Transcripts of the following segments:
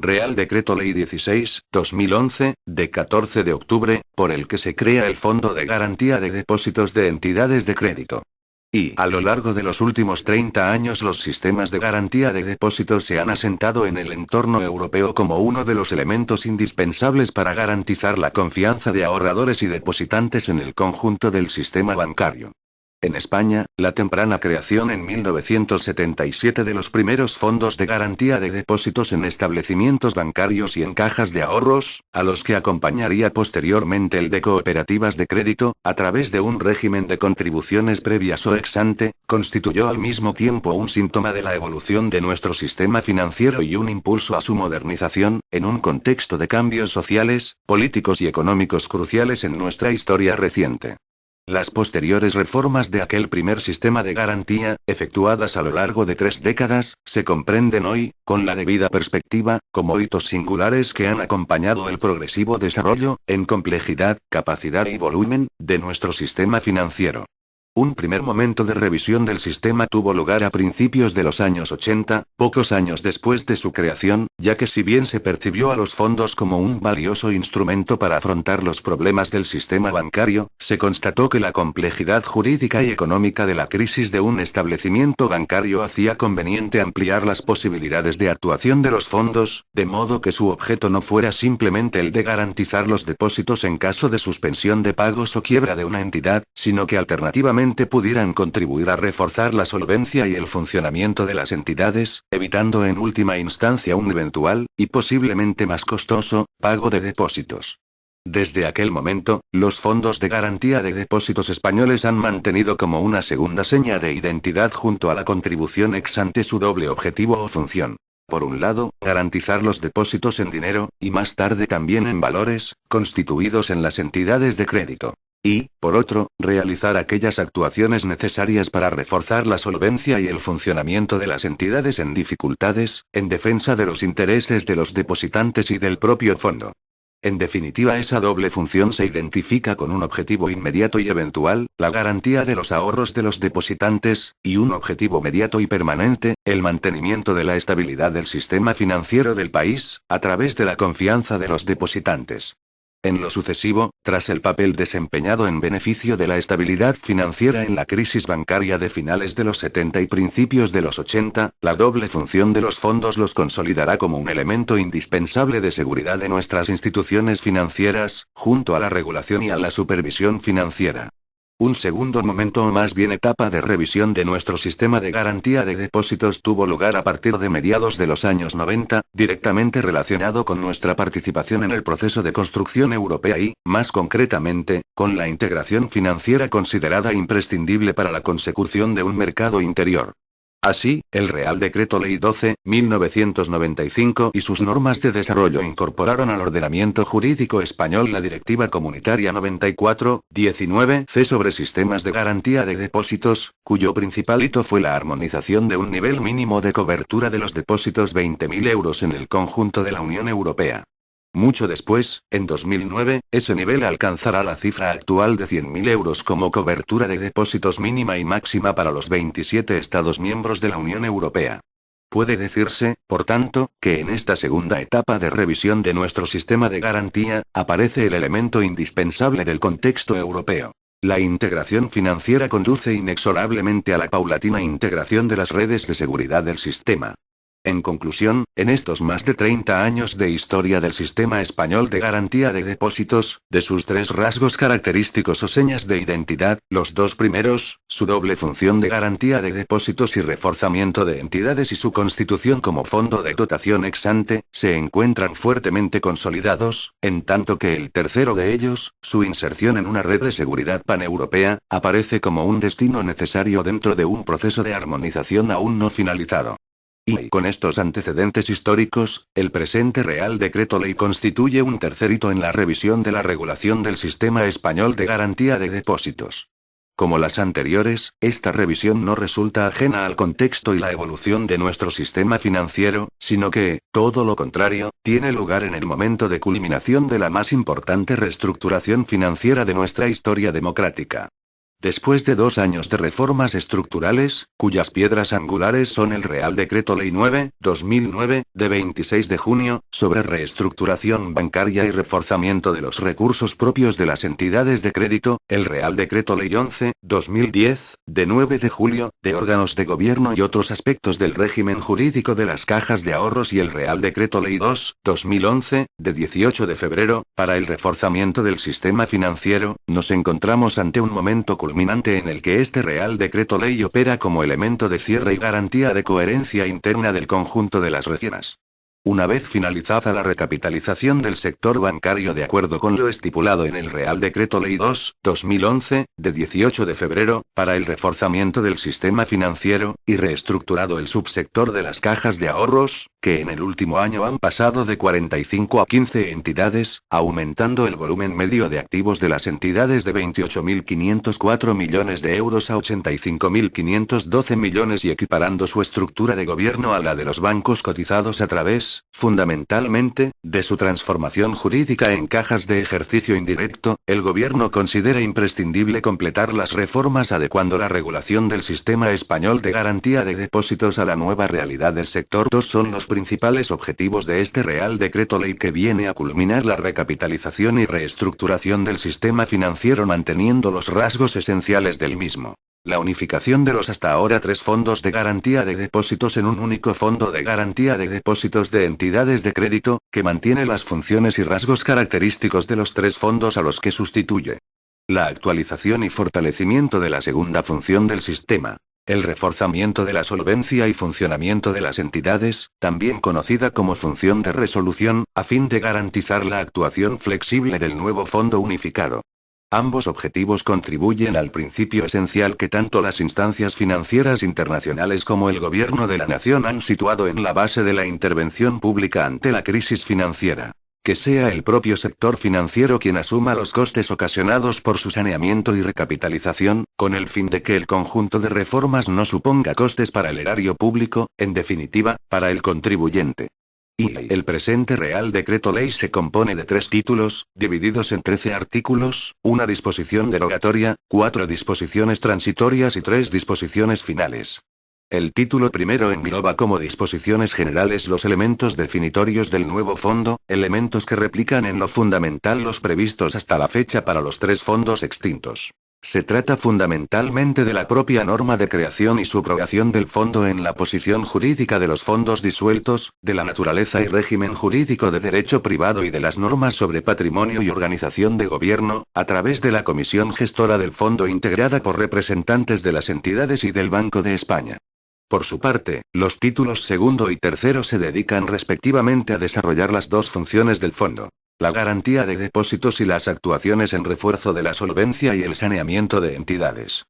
Real Decreto Ley 16/2011, de 14 de octubre, por el que se crea el Fondo de Garantía de Depósitos de Entidades de Crédito. Y, a lo largo de los últimos 30 años, los sistemas de garantía de depósitos se han asentado en el entorno europeo como uno de los elementos indispensables para garantizar la confianza de ahorradores y depositantes en el conjunto del sistema bancario. En España, la temprana creación en 1977 de los primeros fondos de garantía de depósitos en establecimientos bancarios y en cajas de ahorros, a los que acompañaría posteriormente el de cooperativas de crédito, a través de un régimen de contribuciones previas o ex ante, constituyó al mismo tiempo un síntoma de la evolución de nuestro sistema financiero y un impulso a su modernización, en un contexto de cambios sociales, políticos y económicos cruciales en nuestra historia reciente. Las posteriores reformas de aquel primer sistema de garantía, efectuadas a lo largo de 3 décadas, se comprenden hoy, con la debida perspectiva, como hitos singulares que han acompañado el progresivo desarrollo, en complejidad, capacidad y volumen, de nuestro sistema financiero. Un primer momento de revisión del sistema tuvo lugar a principios de los años 80, pocos años después de su creación, ya que si bien se percibió a los fondos como un valioso instrumento para afrontar los problemas del sistema bancario, se constató que la complejidad jurídica y económica de la crisis de un establecimiento bancario hacía conveniente ampliar las posibilidades de actuación de los fondos, de modo que su objeto no fuera simplemente el de garantizar los depósitos en caso de suspensión de pagos o quiebra de una entidad, sino que alternativamente pudieran contribuir a reforzar la solvencia y el funcionamiento de las entidades, evitando en última instancia un eventual, y posiblemente más costoso, pago de depósitos. Desde aquel momento, los fondos de garantía de depósitos españoles han mantenido como una segunda seña de identidad junto a la contribución ex ante su doble objetivo o función. Por un lado, garantizar los depósitos en dinero, y más tarde también en valores, constituidos en las entidades de crédito. Y, por otro, realizar aquellas actuaciones necesarias para reforzar la solvencia y el funcionamiento de las entidades en dificultades, en defensa de los intereses de los depositantes y del propio fondo. En definitiva, esa doble función se identifica con un objetivo inmediato y eventual, la garantía de los ahorros de los depositantes, y un objetivo mediato y permanente, el mantenimiento de la estabilidad del sistema financiero del país, a través de la confianza de los depositantes. En lo sucesivo, tras el papel desempeñado en beneficio de la estabilidad financiera en la crisis bancaria de finales de los 70 y principios de los 80, la doble función de los fondos los consolidará como un elemento indispensable de seguridad de nuestras instituciones financieras, junto a la regulación y a la supervisión financiera. Un segundo momento o más bien etapa de revisión de nuestro sistema de garantía de depósitos tuvo lugar a partir de mediados de los años 90, directamente relacionado con nuestra participación en el proceso de construcción europea y, más concretamente, con la integración financiera considerada imprescindible para la consecución de un mercado interior. Así, el Real Decreto Ley 12/1995 y sus normas de desarrollo incorporaron al ordenamiento jurídico español la Directiva Comunitaria 94/19/C sobre sistemas de garantía de depósitos, cuyo principal hito fue la armonización de un nivel mínimo de cobertura de los depósitos 20.000 euros en el conjunto de la Unión Europea. Mucho después, en 2009, ese nivel alcanzará la cifra actual de 100.000 euros como cobertura de depósitos mínima y máxima para los 27 Estados miembros de la Unión Europea. Puede decirse, por tanto, que en esta segunda etapa de revisión de nuestro sistema de garantía, aparece el elemento indispensable del contexto europeo. La integración financiera conduce inexorablemente a la paulatina integración de las redes de seguridad del sistema. En conclusión, en estos más de 30 años de historia del sistema español de garantía de depósitos, de sus 3 rasgos característicos o señas de identidad, los 2 primeros, su doble función de garantía de depósitos y reforzamiento de entidades y su constitución como fondo de dotación ex ante, se encuentran fuertemente consolidados, en tanto que el tercero de ellos, su inserción en una red de seguridad paneuropea, aparece como un destino necesario dentro de un proceso de armonización aún no finalizado. Y con estos antecedentes históricos, el presente Real Decreto Ley constituye un tercer hito en la revisión de la regulación del sistema español de garantía de depósitos. Como las anteriores, esta revisión no resulta ajena al contexto y la evolución de nuestro sistema financiero, sino que, todo lo contrario, tiene lugar en el momento de culminación de la más importante reestructuración financiera de nuestra historia democrática. Después de 2 años de reformas estructurales, cuyas piedras angulares son el Real Decreto Ley 9/2009, de 26 de junio, sobre reestructuración bancaria y reforzamiento de los recursos propios de las entidades de crédito, el Real Decreto Ley 11/2010, de 9 de julio, de órganos de gobierno y otros aspectos del régimen jurídico de las cajas de ahorros y el Real Decreto Ley 2/2011, de 18 de febrero, para el reforzamiento del sistema financiero, nos encontramos ante un momento culminante en el que este Real Decreto Ley opera como elemento de cierre y garantía de coherencia interna del conjunto de las regiones. Una vez finalizada la recapitalización del sector bancario de acuerdo con lo estipulado en el Real Decreto Ley 2/2011, de 18 de febrero, para el reforzamiento del sistema financiero, y reestructurado el subsector de las cajas de ahorros, que en el último año han pasado de 45 a 15 entidades, aumentando el volumen medio de activos de las entidades de 28.504 millones de euros a 85.512 millones y equiparando su estructura de gobierno a la de los bancos cotizados a través, fundamentalmente, de su transformación jurídica en cajas de ejercicio indirecto, el gobierno considera imprescindible completar las reformas adecuando la regulación del sistema español de garantía de depósitos a la nueva realidad del sector. Dos son los principales objetivos de este Real Decreto Ley que viene a culminar la recapitalización y reestructuración del sistema financiero manteniendo los rasgos esenciales del mismo. La unificación de los hasta ahora 3 fondos de garantía de depósitos en un único fondo de garantía de depósitos de entidades de crédito, que mantiene las funciones y rasgos característicos de los 3 fondos a los que sustituye. La actualización y fortalecimiento de la segunda función del sistema. El reforzamiento de la solvencia y funcionamiento de las entidades, también conocida como función de resolución, a fin de garantizar la actuación flexible del nuevo fondo unificado. Ambos objetivos contribuyen al principio esencial que tanto las instancias financieras internacionales como el gobierno de la nación han situado en la base de la intervención pública ante la crisis financiera. Que sea el propio sector financiero quien asuma los costes ocasionados por su saneamiento y recapitalización, con el fin de que el conjunto de reformas no suponga costes para el erario público, en definitiva, para el contribuyente. El presente Real Decreto Ley se compone de 3 títulos, divididos en 13 artículos, una disposición derogatoria, 4 disposiciones transitorias y 3 disposiciones finales. El título primero engloba como disposiciones generales los elementos definitorios del nuevo fondo, elementos que replican en lo fundamental los previstos hasta la fecha para los 3 fondos extintos. Se trata fundamentalmente de la propia norma de creación y subrogación del fondo en la posición jurídica de los fondos disueltos, de la naturaleza y régimen jurídico de derecho privado y de las normas sobre patrimonio y organización de gobierno, a través de la comisión gestora del fondo integrada por representantes de las entidades y del Banco de España. Por su parte, los títulos segundo y tercero se dedican respectivamente a desarrollar las 2 funciones del fondo. La garantía de depósitos y las actuaciones en refuerzo de la solvencia y el saneamiento de entidades.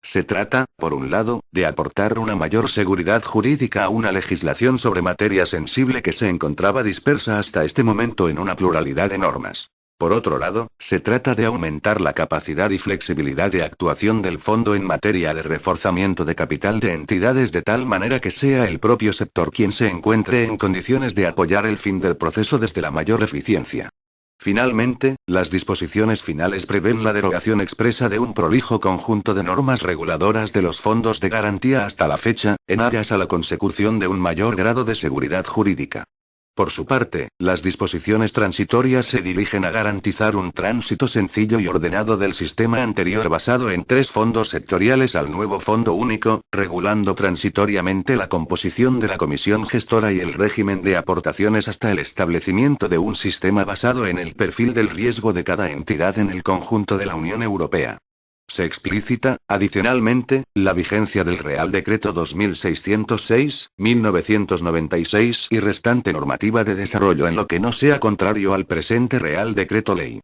Se trata, por un lado, de aportar una mayor seguridad jurídica a una legislación sobre materia sensible que se encontraba dispersa hasta este momento en una pluralidad de normas. Por otro lado, se trata de aumentar la capacidad y flexibilidad de actuación del fondo en materia de reforzamiento de capital de entidades de tal manera que sea el propio sector quien se encuentre en condiciones de apoyar el fin del proceso desde la mayor eficiencia. Finalmente, las disposiciones finales prevén la derogación expresa de un prolijo conjunto de normas reguladoras de los fondos de garantía hasta la fecha, en aras a la consecución de un mayor grado de seguridad jurídica. Por su parte, las disposiciones transitorias se dirigen a garantizar un tránsito sencillo y ordenado del sistema anterior basado en 3 fondos sectoriales al nuevo fondo único, regulando transitoriamente la composición de la comisión gestora y el régimen de aportaciones hasta el establecimiento de un sistema basado en el perfil del riesgo de cada entidad en el conjunto de la Unión Europea. Se explicita, adicionalmente, la vigencia del Real Decreto 2606/1996 y restante normativa de desarrollo en lo que no sea contrario al presente Real Decreto Ley.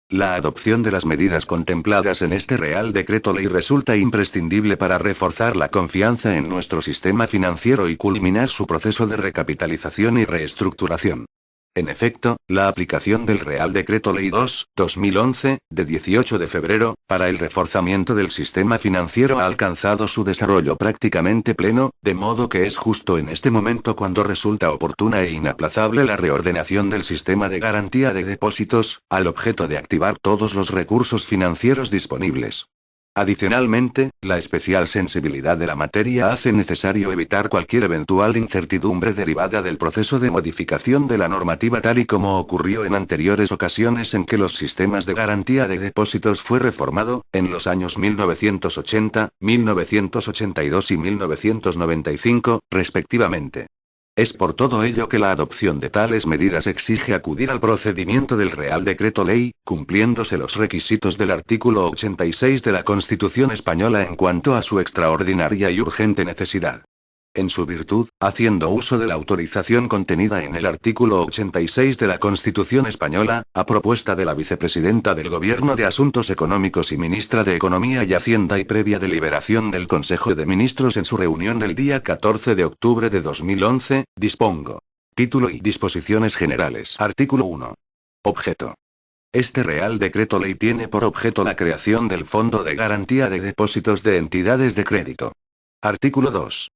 La adopción de las medidas contempladas en este Real Decreto Ley resulta imprescindible para reforzar la confianza en nuestro sistema financiero y culminar su proceso de recapitalización y reestructuración. En efecto, la aplicación del Real Decreto Ley 2/2011, de 18 de febrero, para el reforzamiento del sistema financiero ha alcanzado su desarrollo prácticamente pleno, de modo que es justo en este momento cuando resulta oportuna e inaplazable la reordenación del sistema de garantía de depósitos, al objeto de activar todos los recursos financieros disponibles. Adicionalmente, la especial sensibilidad de la materia hace necesario evitar cualquier eventual incertidumbre derivada del proceso de modificación de la normativa tal y como ocurrió en anteriores ocasiones en que los sistemas de garantía de depósitos fue reformado, en los años 1980, 1982 y 1995, respectivamente. Es por todo ello que la adopción de tales medidas exige acudir al procedimiento del Real Decreto Ley, cumpliéndose los requisitos del artículo 86 de la Constitución española en cuanto a su extraordinaria y urgente necesidad. En su virtud, haciendo uso de la autorización contenida en el artículo 86 de la Constitución española, a propuesta de la vicepresidenta del Gobierno de Asuntos Económicos y ministra de Economía y Hacienda y previa deliberación del Consejo de Ministros en su reunión del día 14 de octubre de 2011, dispongo. Título y disposiciones generales. Artículo 1. Objeto. Este Real Decreto Ley tiene por objeto la creación del Fondo de Garantía de Depósitos de Entidades de Crédito. Artículo 2.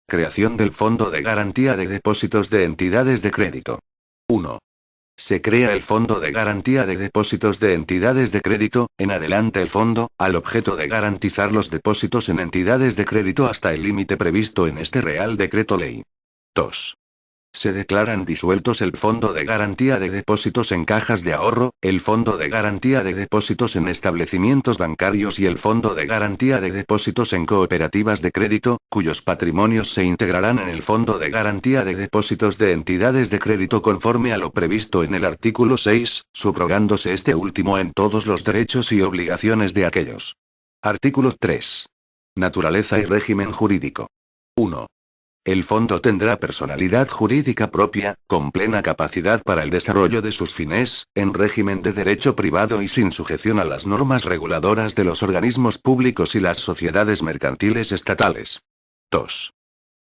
Creación del Fondo de Garantía de Depósitos de Entidades de Crédito. 1. Se crea el Fondo de Garantía de Depósitos de Entidades de Crédito, en adelante el fondo, al objeto de garantizar los depósitos en entidades de crédito hasta el límite previsto en este Real Decreto Ley. 2. Se declaran disueltos el Fondo de Garantía de Depósitos en Cajas de Ahorro, el Fondo de Garantía de Depósitos en Establecimientos Bancarios y el Fondo de Garantía de Depósitos en Cooperativas de Crédito, cuyos patrimonios se integrarán en el Fondo de Garantía de Depósitos de Entidades de Crédito conforme a lo previsto en el artículo 6, subrogándose este último en todos los derechos y obligaciones de aquellos. Artículo 3. Naturaleza y régimen jurídico. 1. El fondo tendrá personalidad jurídica propia, con plena capacidad para el desarrollo de sus fines, en régimen de derecho privado y sin sujeción a las normas reguladoras de los organismos públicos y las sociedades mercantiles estatales. 2.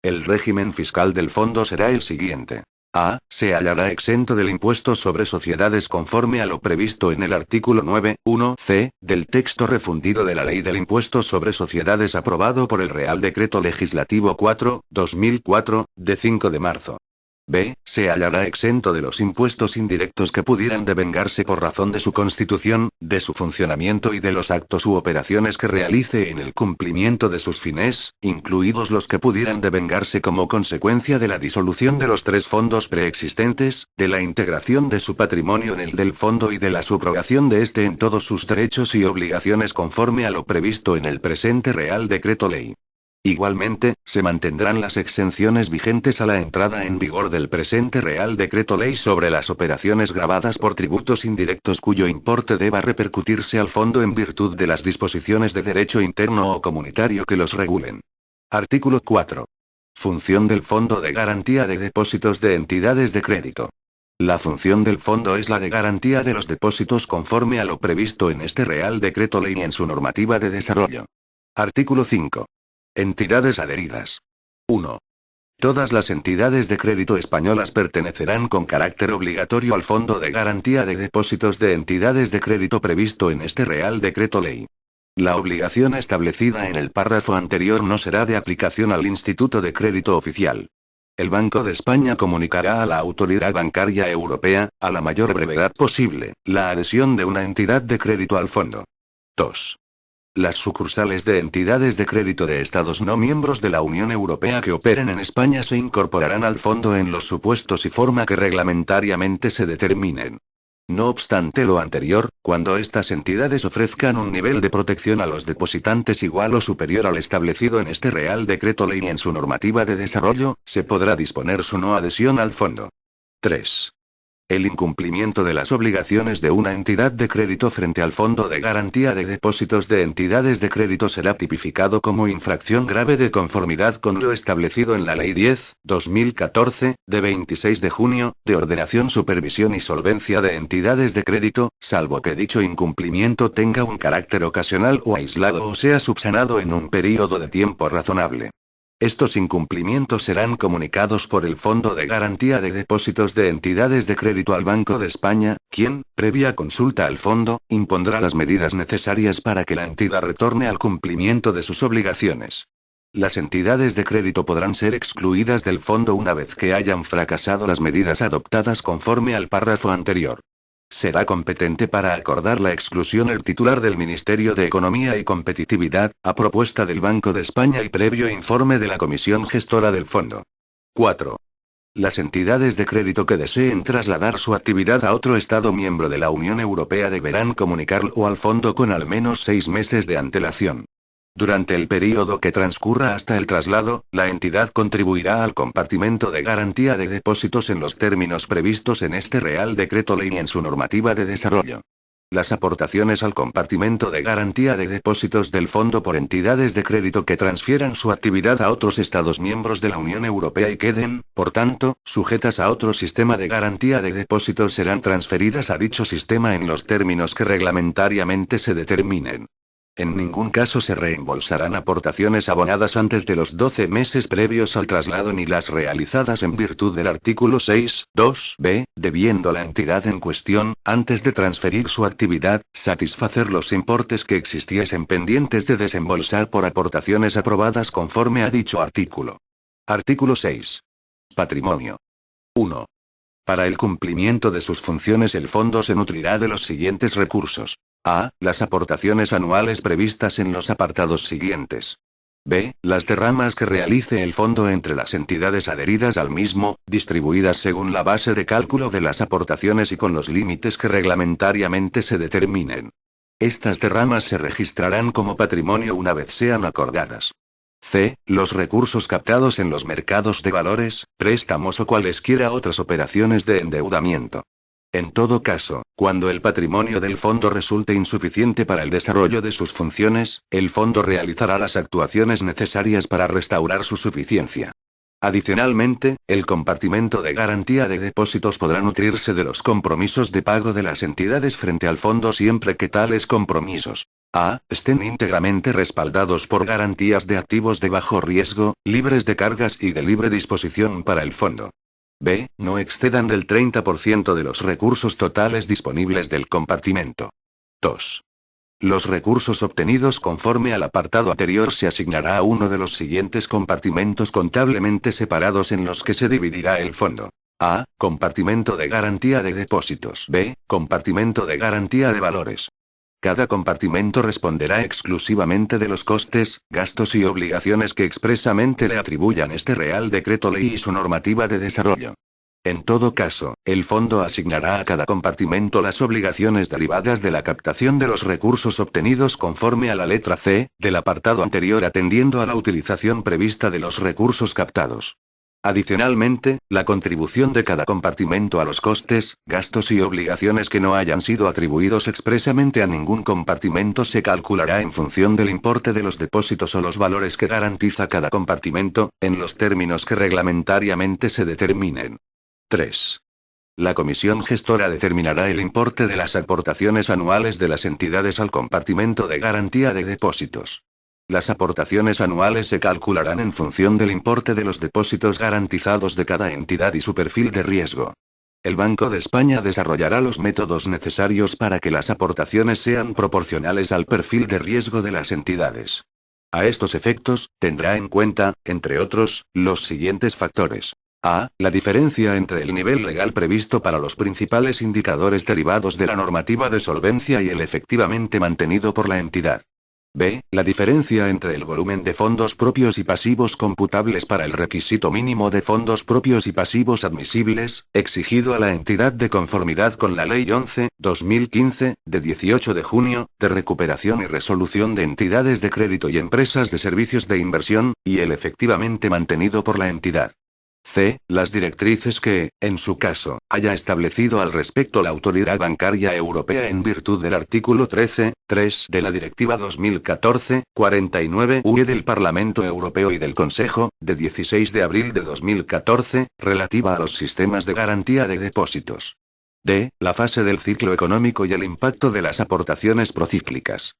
El régimen fiscal del fondo será el siguiente. A. Se hallará exento del impuesto sobre sociedades conforme a lo previsto en el artículo 9.1c del texto refundido de la Ley del Impuesto sobre Sociedades aprobado por el Real Decreto Legislativo 4/2004, de 5 de marzo. B. Se hallará exento de los impuestos indirectos que pudieran devengarse por razón de su constitución, de su funcionamiento y de los actos u operaciones que realice en el cumplimiento de sus fines, incluidos los que pudieran devengarse como consecuencia de la disolución de los tres fondos preexistentes, de la integración de su patrimonio en el del fondo y de la subrogación de éste en todos sus derechos y obligaciones conforme a lo previsto en el presente Real Decreto Ley. Igualmente, se mantendrán las exenciones vigentes a la entrada en vigor del presente Real Decreto Ley sobre las operaciones gravadas por tributos indirectos cuyo importe deba repercutirse al fondo en virtud de las disposiciones de derecho interno o comunitario que los regulen. Artículo 4. Función del Fondo de Garantía de Depósitos de Entidades de Crédito. La función del fondo es la de garantía de los depósitos conforme a lo previsto en este Real Decreto Ley y en su normativa de desarrollo. Artículo 5. Entidades adheridas. 1. Todas las entidades de crédito españolas pertenecerán con carácter obligatorio al Fondo de Garantía de Depósitos de Entidades de Crédito previsto en este Real Decreto Ley. La obligación establecida en el párrafo anterior no será de aplicación al Instituto de Crédito Oficial. El Banco de España comunicará a la Autoridad Bancaria Europea, a la mayor brevedad posible, la adhesión de una entidad de crédito al fondo. 2. Las sucursales de entidades de crédito de Estados no miembros de la Unión Europea que operen en España se incorporarán al fondo en los supuestos y forma que reglamentariamente se determinen. No obstante lo anterior, cuando estas entidades ofrezcan un nivel de protección a los depositantes igual o superior al establecido en este Real Decreto Ley y en su normativa de desarrollo, se podrá disponer su no adhesión al fondo. 3. El incumplimiento de las obligaciones de una entidad de crédito frente al Fondo de Garantía de Depósitos de Entidades de Crédito será tipificado como infracción grave de conformidad con lo establecido en la Ley 10/2014, de 26 de junio, de Ordenación, Supervisión y Solvencia de Entidades de Crédito, salvo que dicho incumplimiento tenga un carácter ocasional o aislado o sea subsanado en un período de tiempo razonable. Estos incumplimientos serán comunicados por el Fondo de Garantía de Depósitos de Entidades de Crédito al Banco de España, quien, previa consulta al fondo, impondrá las medidas necesarias para que la entidad retorne al cumplimiento de sus obligaciones. Las entidades de crédito podrán ser excluidas del fondo una vez que hayan fracasado las medidas adoptadas conforme al párrafo anterior. Será competente para acordar la exclusión el titular del Ministerio de Economía y Competitividad, a propuesta del Banco de España y previo informe de la Comisión Gestora del Fondo. 4. Las entidades de crédito que deseen trasladar su actividad a otro Estado miembro de la Unión Europea deberán comunicarlo al fondo con al menos 6 meses de antelación. Durante el período que transcurra hasta el traslado, la entidad contribuirá al compartimento de garantía de depósitos en los términos previstos en este Real Decreto Ley y en su normativa de desarrollo. Las aportaciones al compartimento de garantía de depósitos del fondo por entidades de crédito que transfieran su actividad a otros Estados miembros de la Unión Europea y queden, por tanto, sujetas a otro sistema de garantía de depósitos serán transferidas a dicho sistema en los términos que reglamentariamente se determinen. En ningún caso se reembolsarán aportaciones abonadas antes de los 12 meses previos al traslado ni las realizadas en virtud del artículo 6.2b, debiendo la entidad en cuestión, antes de transferir su actividad, satisfacer los importes que existiesen pendientes de desembolsar por aportaciones aprobadas conforme a dicho artículo. Artículo 6. Patrimonio. 1. Para el cumplimiento de sus funciones el fondo se nutrirá de los siguientes recursos. A. Las aportaciones anuales previstas en los apartados siguientes. B. Las derramas que realice el fondo entre las entidades adheridas al mismo, distribuidas según la base de cálculo de las aportaciones y con los límites que reglamentariamente se determinen. Estas derramas se registrarán como patrimonio una vez sean acordadas. C. Los recursos captados en los mercados de valores, préstamos o cualesquiera otras operaciones de endeudamiento. En todo caso, cuando el patrimonio del fondo resulte insuficiente para el desarrollo de sus funciones, el fondo realizará las actuaciones necesarias para restaurar su suficiencia. Adicionalmente, el compartimento de garantía de depósitos podrá nutrirse de los compromisos de pago de las entidades frente al fondo siempre que tales compromisos a. Estén íntegramente respaldados por garantías de activos de bajo riesgo, libres de cargas y de libre disposición para el fondo. B. No excedan del 30% de los recursos totales disponibles del compartimento. 2. Los recursos obtenidos conforme al apartado anterior se asignará a uno de los siguientes compartimentos contablemente separados en los que se dividirá el fondo. A. Compartimento de garantía de depósitos. B. Compartimento de garantía de valores. Cada compartimento responderá exclusivamente de los costes, gastos y obligaciones que expresamente le atribuyan este Real Decreto Ley y su normativa de desarrollo. En todo caso, el fondo asignará a cada compartimento las obligaciones derivadas de la captación de los recursos obtenidos conforme a la letra C, del apartado anterior atendiendo a la utilización prevista de los recursos captados. Adicionalmente, la contribución de cada compartimento a los costes, gastos y obligaciones que no hayan sido atribuidos expresamente a ningún compartimento se calculará en función del importe de los depósitos o los valores que garantiza cada compartimento, en los términos que reglamentariamente se determinen. 3. La comisión gestora determinará el importe de las aportaciones anuales de las entidades al compartimento de garantía de depósitos. Las aportaciones anuales se calcularán en función del importe de los depósitos garantizados de cada entidad y su perfil de riesgo. El Banco de España desarrollará los métodos necesarios para que las aportaciones sean proporcionales al perfil de riesgo de las entidades. A estos efectos, tendrá en cuenta, entre otros, los siguientes factores. A. La diferencia entre el nivel legal previsto para los principales indicadores derivados de la normativa de solvencia y el efectivamente mantenido por la entidad. B. La diferencia entre el volumen de fondos propios y pasivos computables para el requisito mínimo de fondos propios y pasivos admisibles, exigido a la entidad de conformidad con la Ley 11/2015, de 18 de junio, de recuperación y resolución de entidades de crédito y empresas de servicios de inversión, y el efectivamente mantenido por la entidad. C. Las directrices que, en su caso, haya establecido al respecto la Autoridad Bancaria Europea en virtud del artículo 13.3 de la Directiva 2014/49/UE del Parlamento Europeo y del Consejo, de 16 de abril de 2014, relativa a los sistemas de garantía de depósitos. D. La fase del ciclo económico y el impacto de las aportaciones procíclicas.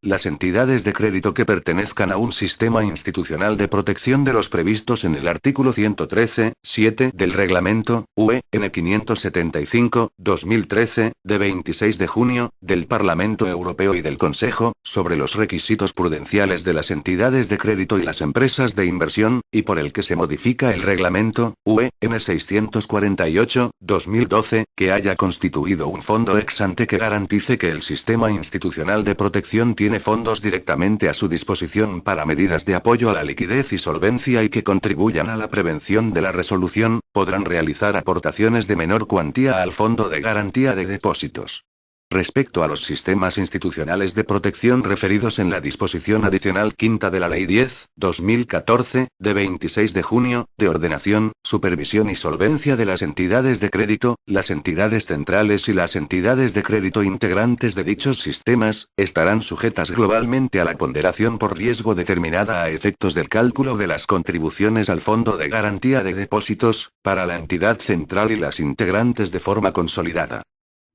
Las entidades de crédito que pertenezcan a un sistema institucional de protección de los previstos en el artículo 113.7 del Reglamento, UE, N 575/2013, de 26 de junio, del Parlamento Europeo y del Consejo, sobre los requisitos prudenciales de las entidades de crédito y las empresas de inversión, y por el que se modifica el Reglamento, UE, N 648/2012, que haya constituido un fondo ex ante que garantice que el sistema institucional de protección tiene fondos directamente a su disposición para medidas de apoyo a la liquidez y solvencia y que contribuyan a la prevención de la resolución, podrán realizar aportaciones de menor cuantía al Fondo de Garantía de Depósitos. Respecto a los sistemas institucionales de protección referidos en la disposición adicional quinta de la Ley 10/2014, de 26 de junio, de ordenación, supervisión y solvencia de las entidades de crédito, las entidades centrales y las entidades de crédito integrantes de dichos sistemas, estarán sujetas globalmente a la ponderación por riesgo determinada a efectos del cálculo de las contribuciones al Fondo de Garantía de Depósitos, para la entidad central y las integrantes de forma consolidada.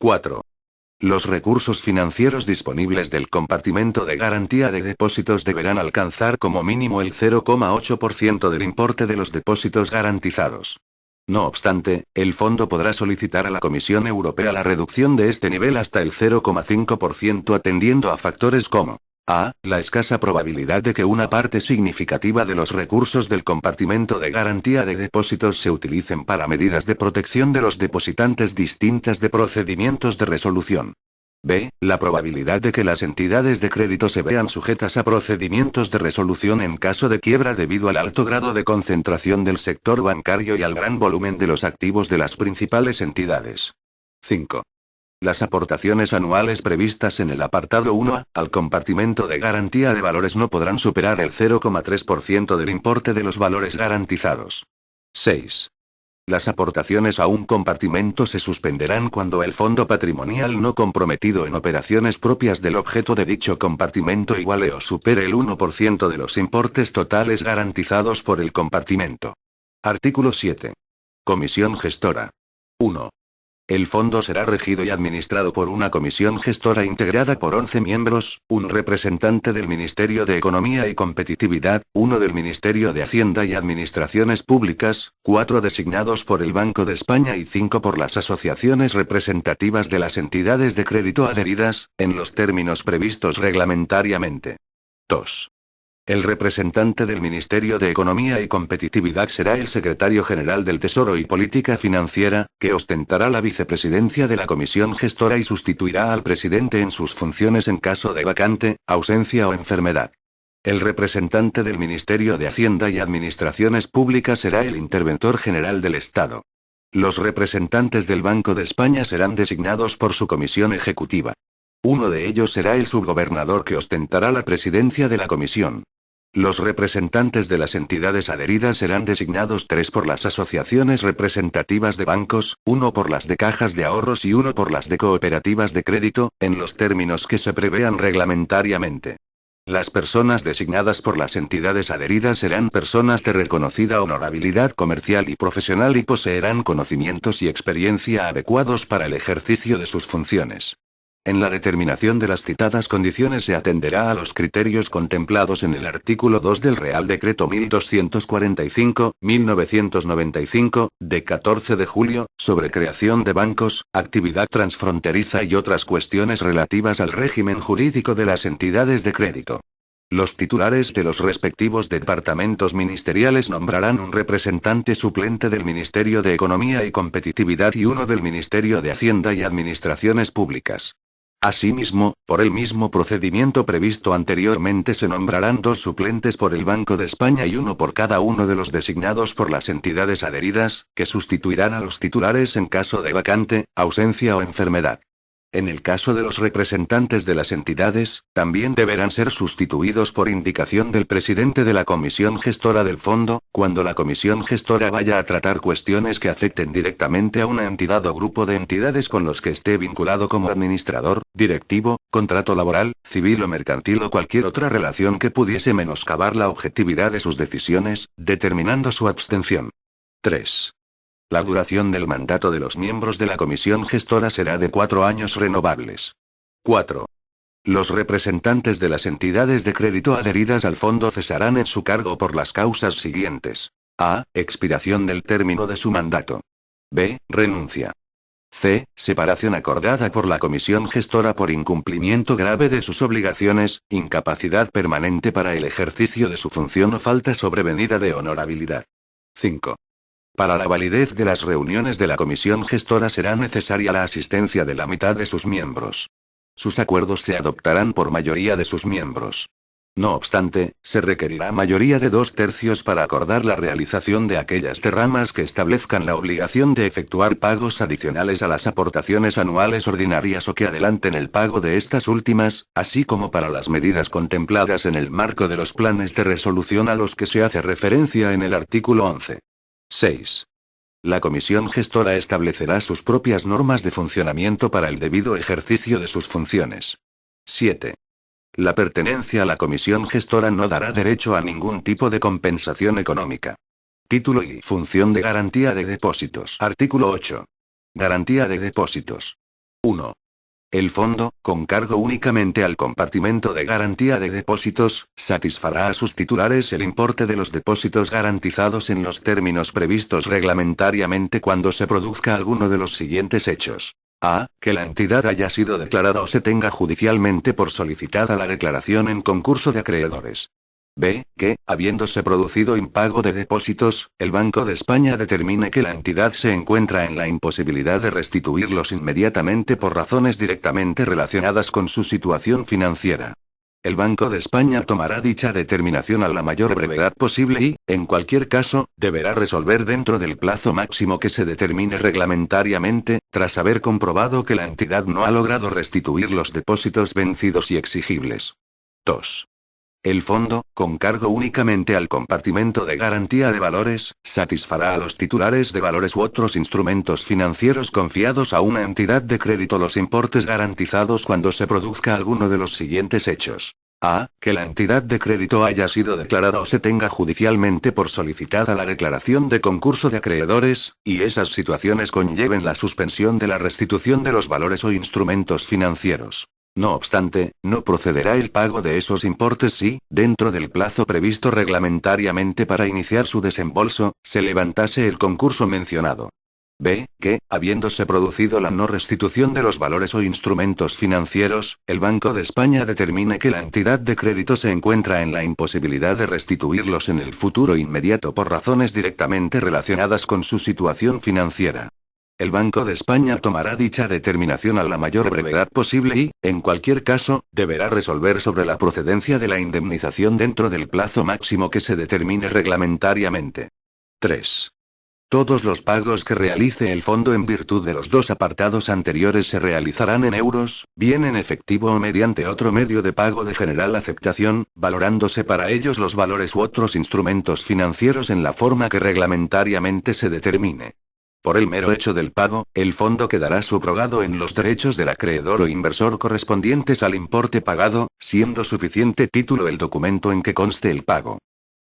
4. Los recursos financieros disponibles del compartimento de garantía de depósitos deberán alcanzar como mínimo el 0,8% del importe de los depósitos garantizados. No obstante, el fondo podrá solicitar a la Comisión Europea la reducción de este nivel hasta el 0,5% atendiendo a factores como a. La escasa probabilidad de que una parte significativa de los recursos del compartimento de garantía de depósitos se utilicen para medidas de protección de los depositantes distintas de procedimientos de resolución. B. La probabilidad de que las entidades de crédito se vean sujetas a procedimientos de resolución en caso de quiebra debido al alto grado de concentración del sector bancario y al gran volumen de los activos de las principales entidades. 5. Las aportaciones anuales previstas en el apartado 1A, al compartimento de garantía de valores no podrán superar el 0,3% del importe de los valores garantizados. 6. Las aportaciones a un compartimento se suspenderán cuando el fondo patrimonial no comprometido en operaciones propias del objeto de dicho compartimento iguale o supere el 1% de los importes totales garantizados por el compartimento. Artículo 7. Comisión gestora. 1. El fondo será regido y administrado por una comisión gestora integrada por 11 miembros, un representante del Ministerio de Economía y Competitividad, uno del Ministerio de Hacienda y Administraciones Públicas, 4 designados por el Banco de España y 5 por las asociaciones representativas de las entidades de crédito adheridas, en los términos previstos reglamentariamente. 2. El representante del Ministerio de Economía y Competitividad será el secretario general del Tesoro y Política Financiera, que ostentará la vicepresidencia de la comisión gestora y sustituirá al presidente en sus funciones en caso de vacante, ausencia o enfermedad. El representante del Ministerio de Hacienda y Administraciones Públicas será el interventor general del Estado. Los representantes del Banco de España serán designados por su comisión ejecutiva. Uno de ellos será el subgobernador que ostentará la presidencia de la comisión. Los representantes de las entidades adheridas serán designados 3 por las asociaciones representativas de bancos, 1 por las de cajas de ahorros y 1 por las de cooperativas de crédito, en los términos que se prevean reglamentariamente. Las personas designadas por las entidades adheridas serán personas de reconocida honorabilidad comercial y profesional y poseerán conocimientos y experiencia adecuados para el ejercicio de sus funciones. En la determinación de las citadas condiciones se atenderá a los criterios contemplados en el artículo 2 del Real Decreto 1245/1995, de 14 de julio, sobre creación de bancos, actividad transfronteriza y otras cuestiones relativas al régimen jurídico de las entidades de crédito. Los titulares de los respectivos departamentos ministeriales nombrarán un representante suplente del Ministerio de Economía y Competitividad y uno del Ministerio de Hacienda y Administraciones Públicas. Asimismo, por el mismo procedimiento previsto anteriormente se nombrarán 2 suplentes por el Banco de España y 1 por cada uno de los designados por las entidades adheridas, que sustituirán a los titulares en caso de vacante, ausencia o enfermedad. En el caso de los representantes de las entidades, también deberán ser sustituidos por indicación del presidente de la comisión gestora del fondo, cuando la comisión gestora vaya a tratar cuestiones que afecten directamente a una entidad o grupo de entidades con los que esté vinculado como administrador, directivo, contrato laboral, civil o mercantil o cualquier otra relación que pudiese menoscabar la objetividad de sus decisiones, determinando su abstención. 3. La duración del mandato de los miembros de la comisión gestora será de 4 años renovables. 4. Los representantes de las entidades de crédito adheridas al fondo cesarán en su cargo por las causas siguientes. A. Expiración del término de su mandato. B. Renuncia. C. Separación acordada por la comisión gestora por incumplimiento grave de sus obligaciones, incapacidad permanente para el ejercicio de su función o falta sobrevenida de honorabilidad. 5. Para la validez de las reuniones de la comisión gestora será necesaria la asistencia de la mitad de sus miembros. Sus acuerdos se adoptarán por mayoría de sus miembros. No obstante, se requerirá mayoría de 2/3 para acordar la realización de aquellas derramas que establezcan la obligación de efectuar pagos adicionales a las aportaciones anuales ordinarias o que adelanten el pago de estas últimas, así como para las medidas contempladas en el marco de los planes de resolución a los que se hace referencia en el artículo 11. 6. La comisión gestora establecerá sus propias normas de funcionamiento para el debido ejercicio de sus funciones. 7. La pertenencia a la comisión gestora no dará derecho a ningún tipo de compensación económica. Título y función de garantía de depósitos. Artículo 8. Garantía de depósitos. 1. El fondo, con cargo únicamente al compartimento de garantía de depósitos, satisfará a sus titulares el importe de los depósitos garantizados en los términos previstos reglamentariamente cuando se produzca alguno de los siguientes hechos. A. Que la entidad haya sido declarada o se tenga judicialmente por solicitada la declaración en concurso de acreedores. B. Que, habiéndose producido impago de depósitos, el Banco de España determine que la entidad se encuentra en la imposibilidad de restituirlos inmediatamente por razones directamente relacionadas con su situación financiera. El Banco de España tomará dicha determinación a la mayor brevedad posible y, en cualquier caso, deberá resolver dentro del plazo máximo que se determine reglamentariamente, tras haber comprobado que la entidad no ha logrado restituir los depósitos vencidos y exigibles. 2. El fondo, con cargo únicamente al compartimento de garantía de valores, satisfará a los titulares de valores u otros instrumentos financieros confiados a una entidad de crédito los importes garantizados cuando se produzca alguno de los siguientes hechos. A. Que la entidad de crédito haya sido declarada o se tenga judicialmente por solicitada la declaración de concurso de acreedores, y esas situaciones conlleven la suspensión de la restitución de los valores o instrumentos financieros. No obstante, no procederá el pago de esos importes si, dentro del plazo previsto reglamentariamente para iniciar su desembolso, se levantase el concurso mencionado. B. Que, habiéndose producido la no restitución de los valores o instrumentos financieros, el Banco de España determine que la entidad de crédito se encuentra en la imposibilidad de restituirlos en el futuro inmediato por razones directamente relacionadas con su situación financiera. El Banco de España tomará dicha determinación a la mayor brevedad posible y, en cualquier caso, deberá resolver sobre la procedencia de la indemnización dentro del plazo máximo que se determine reglamentariamente. 3. Todos los pagos que realice el fondo en virtud de los dos apartados anteriores se realizarán en euros, bien en efectivo o mediante otro medio de pago de general aceptación, valorándose para ellos los valores u otros instrumentos financieros en la forma que reglamentariamente se determine. Por el mero hecho del pago, el fondo quedará subrogado en los derechos del acreedor o inversor correspondientes al importe pagado, siendo suficiente título el documento en que conste el pago.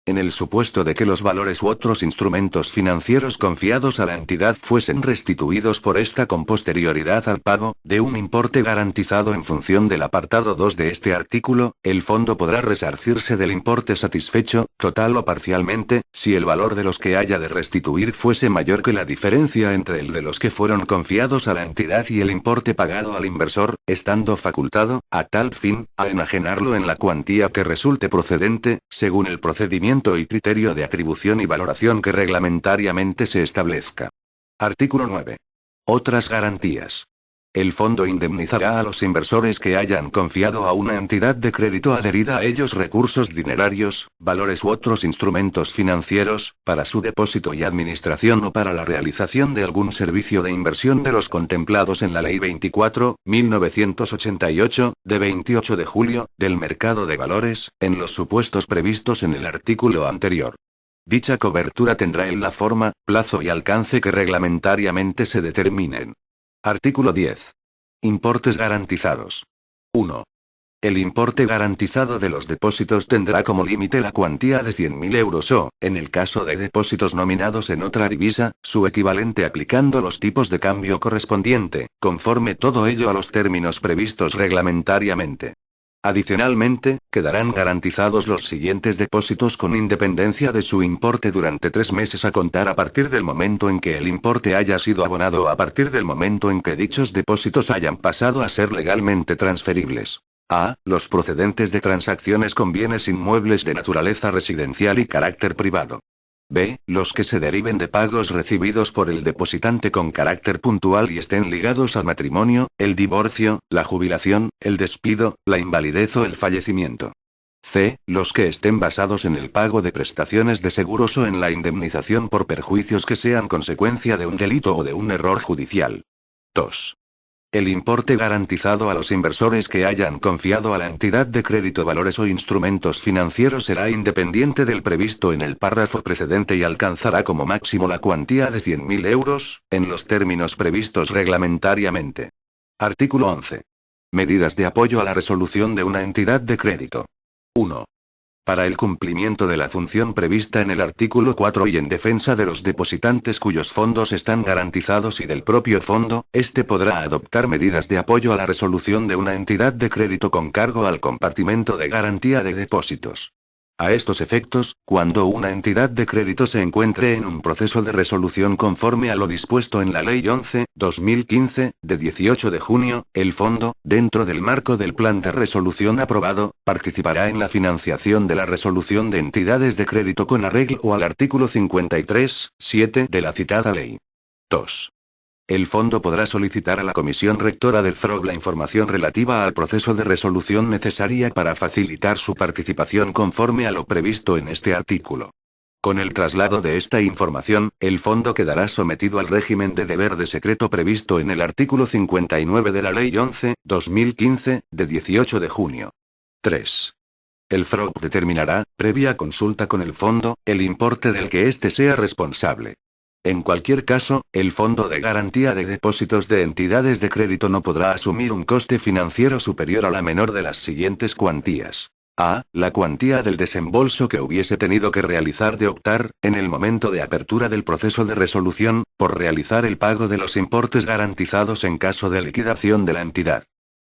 En el supuesto de que los valores u otros instrumentos financieros confiados a la entidad fuesen restituidos por esta con posterioridad al pago, de un importe garantizado en función del apartado 2 de este artículo, el fondo podrá resarcirse del importe satisfecho, total o parcialmente, si el valor de los que haya de restituir fuese mayor que la diferencia entre el de los que fueron confiados a la entidad y el importe pagado al inversor, estando facultado, a tal fin, a enajenarlo en la cuantía que resulte procedente, según el procedimiento y criterio de atribución y valoración que reglamentariamente se establezca. Artículo 9. Otras garantías. El fondo indemnizará a los inversores que hayan confiado a una entidad de crédito adherida a ellos recursos dinerarios, valores u otros instrumentos financieros, para su depósito y administración o para la realización de algún servicio de inversión de los contemplados en la Ley 24.1988, de 28 de julio, del mercado de valores, en los supuestos previstos en el artículo anterior. Dicha cobertura tendrá en la forma, plazo y alcance que reglamentariamente se determinen. Artículo 10. Importes garantizados. 1. El importe garantizado de los depósitos tendrá como límite la cuantía de 100.000 euros o, en el caso de depósitos nominados en otra divisa, su equivalente aplicando los tipos de cambio correspondiente, conforme todo ello a los términos previstos reglamentariamente. Adicionalmente, quedarán garantizados los siguientes depósitos con independencia de su importe durante 3 meses a contar a partir del momento en que el importe haya sido abonado o a partir del momento en que dichos depósitos hayan pasado a ser legalmente transferibles. A. Los procedentes de transacciones con bienes inmuebles de naturaleza residencial y carácter privado. B. Los que se deriven de pagos recibidos por el depositante con carácter puntual y estén ligados al matrimonio, el divorcio, la jubilación, el despido, la invalidez o el fallecimiento. C. Los que estén basados en el pago de prestaciones de seguros o en la indemnización por perjuicios que sean consecuencia de un delito o de un error judicial. 2. El importe garantizado a los inversores que hayan confiado a la entidad de crédito valores o instrumentos financieros será independiente del previsto en el párrafo precedente y alcanzará como máximo la cuantía de 100.000 euros, en los términos previstos reglamentariamente. Artículo 11. Medidas de apoyo a la resolución de una entidad de crédito. 1. Para el cumplimiento de la función prevista en el artículo 4 y en defensa de los depositantes cuyos fondos están garantizados y del propio fondo, este podrá adoptar medidas de apoyo a la resolución de una entidad de crédito con cargo al compartimento de garantía de depósitos. A estos efectos, cuando una entidad de crédito se encuentre en un proceso de resolución conforme a lo dispuesto en la Ley 11/2015, de 18 de junio, el fondo, dentro del marco del plan de resolución aprobado, participará en la financiación de la resolución de entidades de crédito con arreglo al artículo 53(7) de la citada ley. 2. El fondo podrá solicitar a la Comisión Rectora del FROB la información relativa al proceso de resolución necesaria para facilitar su participación conforme a lo previsto en este artículo. Con el traslado de esta información, el fondo quedará sometido al régimen de deber de secreto previsto en el artículo 59 de la Ley 11/2015, de 18 de junio. 3. El FROB determinará, previa consulta con el fondo, el importe del que éste sea responsable. En cualquier caso, el Fondo de Garantía de Depósitos de Entidades de Crédito no podrá asumir un coste financiero superior a la menor de las siguientes cuantías. A. La cuantía del desembolso que hubiese tenido que realizar de optar, en el momento de apertura del proceso de resolución, por realizar el pago de los importes garantizados en caso de liquidación de la entidad.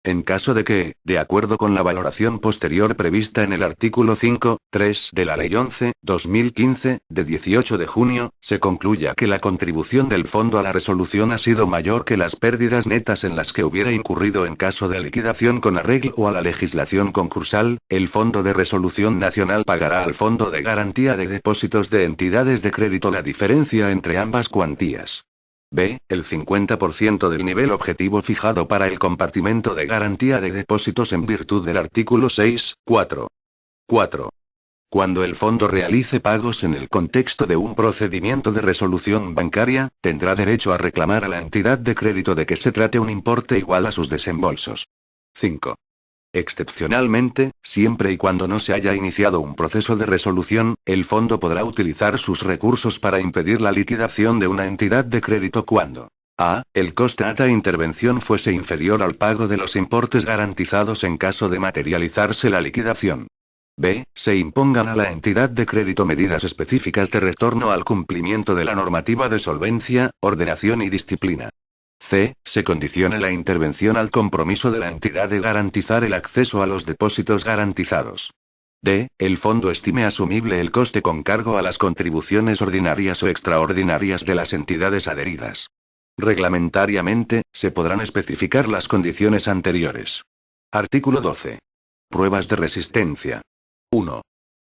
En caso de que, de acuerdo con la valoración posterior prevista en el artículo 5.3 de la Ley 11/2015, de 18 de junio, se concluya que la contribución del fondo a la resolución ha sido mayor que las pérdidas netas en las que hubiera incurrido en caso de liquidación con arreglo a la legislación concursal, el Fondo de Resolución Nacional pagará al Fondo de Garantía de Depósitos de Entidades de Crédito la diferencia entre ambas cuantías. B. El 50% del nivel objetivo fijado para el compartimento de garantía de depósitos en virtud del artículo 6.4. 4. Cuando el fondo realice pagos en el contexto de un procedimiento de resolución bancaria, tendrá derecho a reclamar a la entidad de crédito de que se trate un importe igual a sus desembolsos. 5. Excepcionalmente, siempre y cuando no se haya iniciado un proceso de resolución, el fondo podrá utilizar sus recursos para impedir la liquidación de una entidad de crédito cuando a. El coste de la intervención fuese inferior al pago de los importes garantizados en caso de materializarse la liquidación. B. Se impongan a la entidad de crédito medidas específicas de retorno al cumplimiento de la normativa de solvencia, ordenación y disciplina. C. Se condicione la intervención al compromiso de la entidad de garantizar el acceso a los depósitos garantizados. D. El fondo estime asumible el coste con cargo a las contribuciones ordinarias o extraordinarias de las entidades adheridas. Reglamentariamente, se podrán especificar las condiciones anteriores. Artículo 12. Pruebas de resistencia. 1.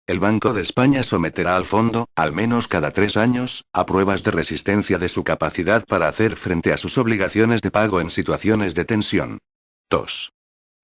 El Banco de España someterá al fondo, al menos cada 3 años, a pruebas de resistencia de su capacidad para hacer frente a sus obligaciones de pago en situaciones de tensión. 2.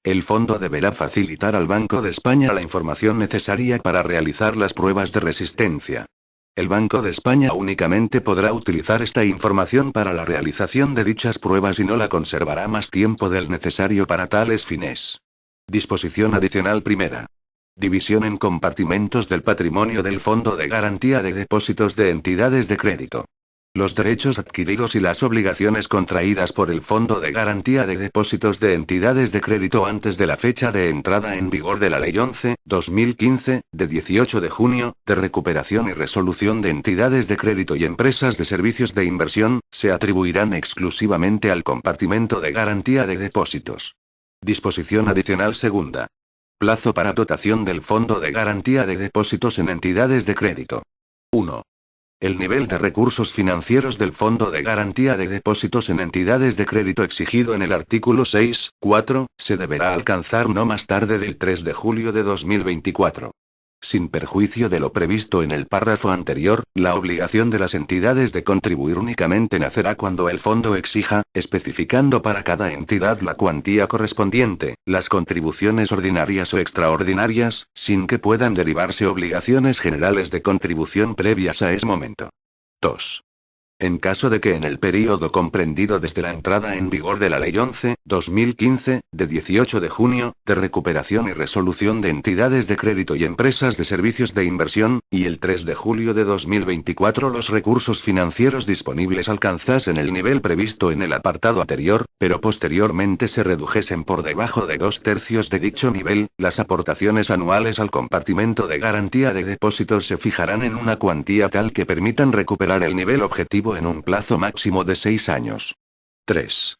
El fondo deberá facilitar al Banco de España la información necesaria para realizar las pruebas de resistencia. El Banco de España únicamente podrá utilizar esta información para la realización de dichas pruebas y no la conservará más tiempo del necesario para tales fines. Disposición adicional primera. División en compartimentos del patrimonio del Fondo de Garantía de Depósitos de Entidades de Crédito. Los derechos adquiridos y las obligaciones contraídas por el Fondo de Garantía de Depósitos de Entidades de Crédito antes de la fecha de entrada en vigor de la Ley 11/2015, de 18 de junio, de recuperación y resolución de entidades de crédito y empresas de servicios de inversión, se atribuirán exclusivamente al compartimento de garantía de depósitos. Disposición adicional segunda. Plazo para dotación del Fondo de Garantía de Depósitos en entidades de crédito. 1. El nivel de recursos financieros del Fondo de Garantía de Depósitos en entidades de crédito exigido en el artículo 6.4, se deberá alcanzar no más tarde del 3 de julio de 2024. Sin perjuicio de lo previsto en el párrafo anterior, la obligación de las entidades de contribuir únicamente nacerá cuando el fondo exija, especificando para cada entidad la cuantía correspondiente, las contribuciones ordinarias o extraordinarias, sin que puedan derivarse obligaciones generales de contribución previas a ese momento. 2. En caso de que en el período comprendido desde la entrada en vigor de la Ley 11/2015, de 18 de junio, de recuperación y resolución de entidades de crédito y empresas de servicios de inversión, y el 3 de julio de 2024 los recursos financieros disponibles alcanzasen el nivel previsto en el apartado anterior, pero posteriormente se redujesen por debajo de 2/3 de dicho nivel, las aportaciones anuales al compartimento de garantía de depósitos se fijarán en una cuantía tal que permitan recuperar el nivel objetivo en un plazo máximo de 6 años. 3.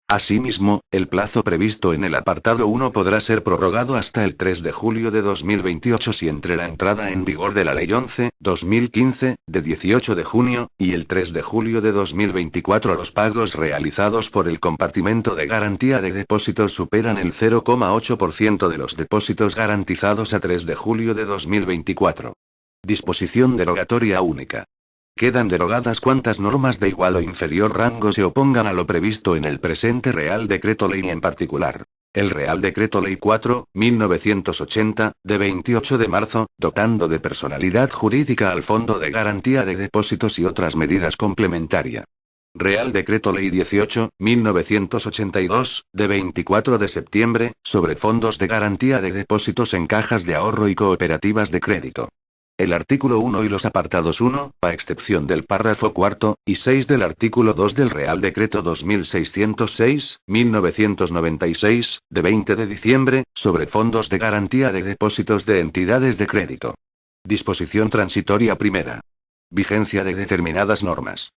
Asimismo, el plazo previsto en el apartado 1 podrá ser prorrogado hasta el 3 de julio de 2028 si entre la entrada en vigor de la Ley 11/2015, de 18 de junio, y el 3 de julio de 2024 los pagos realizados por el compartimento de garantía de depósitos superan el 0,8% de los depósitos garantizados a 3 de julio de 2024. Disposición derogatoria única. Quedan derogadas cuantas normas de igual o inferior rango se opongan a lo previsto en el presente Real Decreto Ley y en particular, el Real Decreto Ley 4/1980, de 28 de marzo, dotando de personalidad jurídica al Fondo de Garantía de Depósitos y otras medidas complementarias. Real Decreto Ley 18/1982, de 24 de septiembre, sobre fondos de garantía de depósitos en cajas de ahorro y cooperativas de crédito. El artículo 1 y los apartados 1, a excepción del párrafo 4 y 6 del artículo 2 del Real Decreto 2606/1996, de 20 de diciembre, sobre fondos de garantía de depósitos de entidades de crédito. Disposición transitoria primera. Vigencia de determinadas normas.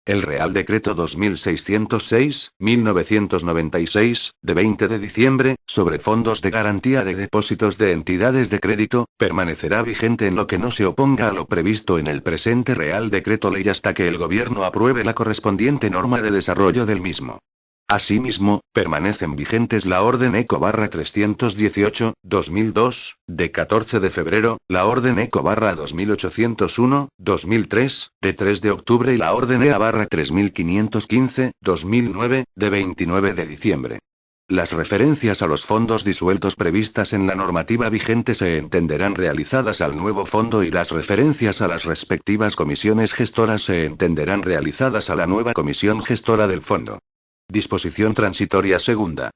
El Real Decreto 2606/1996, de 20 de diciembre, sobre fondos de garantía de depósitos de entidades de crédito, permanecerá vigente en lo que no se oponga a lo previsto en el presente Real Decreto Ley hasta que el Gobierno apruebe la correspondiente norma de desarrollo del mismo. Asimismo, permanecen vigentes la Orden ECO/318/2002, de 14 de febrero, la Orden ECO/2801/2003, de 3 de octubre y la Orden EA/3515/2009, de 29 de diciembre. Las referencias a los fondos disueltos previstas en la normativa vigente se entenderán realizadas al nuevo fondo y las referencias a las respectivas comisiones gestoras se entenderán realizadas a la nueva comisión gestora del fondo. Disposición transitoria segunda.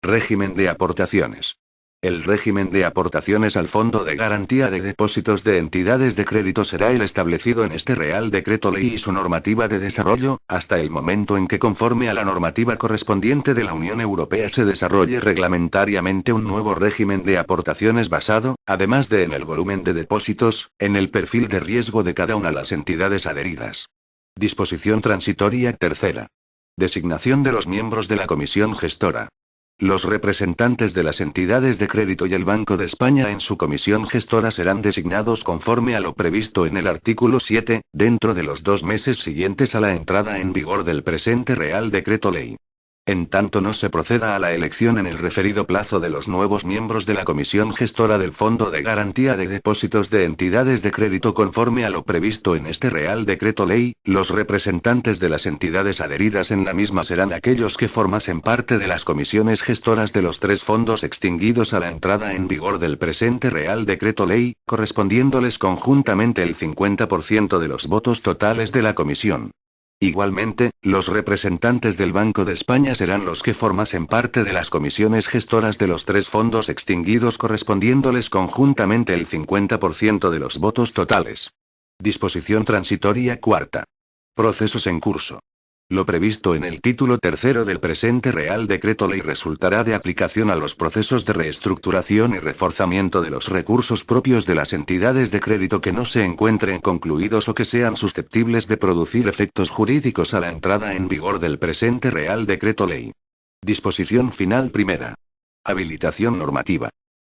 Régimen de aportaciones. El régimen de aportaciones al Fondo de Garantía de Depósitos de entidades de crédito será el establecido en este Real Decreto Ley y su normativa de desarrollo, hasta el momento en que conforme a la normativa correspondiente de la Unión Europea se desarrolle reglamentariamente un nuevo régimen de aportaciones basado, además de en el volumen de depósitos, en el perfil de riesgo de cada una de las entidades adheridas. Disposición transitoria tercera. Designación de los miembros de la comisión gestora. Los representantes de las entidades de crédito y el Banco de España en su comisión gestora serán designados conforme a lo previsto en el artículo 7, dentro de los 2 meses siguientes a la entrada en vigor del presente Real Decreto Ley. En tanto no se proceda a la elección en el referido plazo de los nuevos miembros de la Comisión Gestora del Fondo de Garantía de Depósitos de entidades de crédito conforme a lo previsto en este Real Decreto Ley, los representantes de las entidades adheridas en la misma serán aquellos que formasen parte de las comisiones gestoras de los 3 fondos extinguidos a la entrada en vigor del presente Real Decreto Ley, correspondiéndoles conjuntamente el 50% de los votos totales de la comisión. Igualmente, los representantes del Banco de España serán los que formasen parte de las comisiones gestoras de los 3 fondos extinguidos correspondiéndoles conjuntamente el 50% de los votos totales. Disposición transitoria cuarta. Procesos en curso. Lo previsto en el título tercero del presente Real Decreto Ley resultará de aplicación a los procesos de reestructuración y reforzamiento de los recursos propios de las entidades de crédito que no se encuentren concluidos o que sean susceptibles de producir efectos jurídicos a la entrada en vigor del presente Real Decreto Ley. Disposición final primera. Habilitación normativa.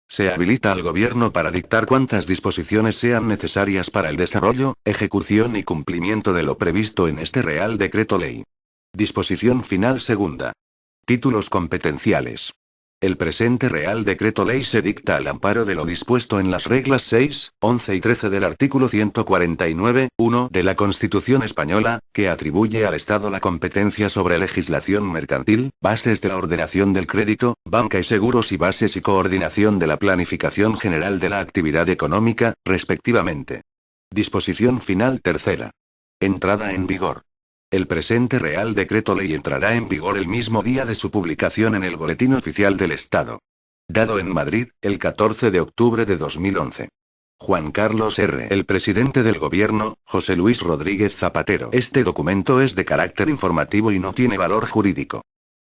Se habilita al Gobierno para dictar cuantas disposiciones sean necesarias para el desarrollo, ejecución y cumplimiento de lo previsto en este Real Decreto Ley. Disposición final segunda. Títulos competenciales. El presente Real Decreto Ley se dicta al amparo de lo dispuesto en las reglas 6, 11 y 13 del artículo 149.1 de la Constitución Española, que atribuye al Estado la competencia sobre legislación mercantil, bases de la ordenación del crédito, banca y seguros y bases y coordinación de la planificación general de la actividad económica, respectivamente. Disposición final tercera. Entrada en vigor. El presente Real Decreto Ley entrará en vigor el mismo día de su publicación en el Boletín Oficial del Estado. Dado en Madrid, el 14 de octubre de 2011. Juan Carlos R. El presidente del Gobierno, José Luis Rodríguez Zapatero. Este documento es de carácter informativo y no tiene valor jurídico.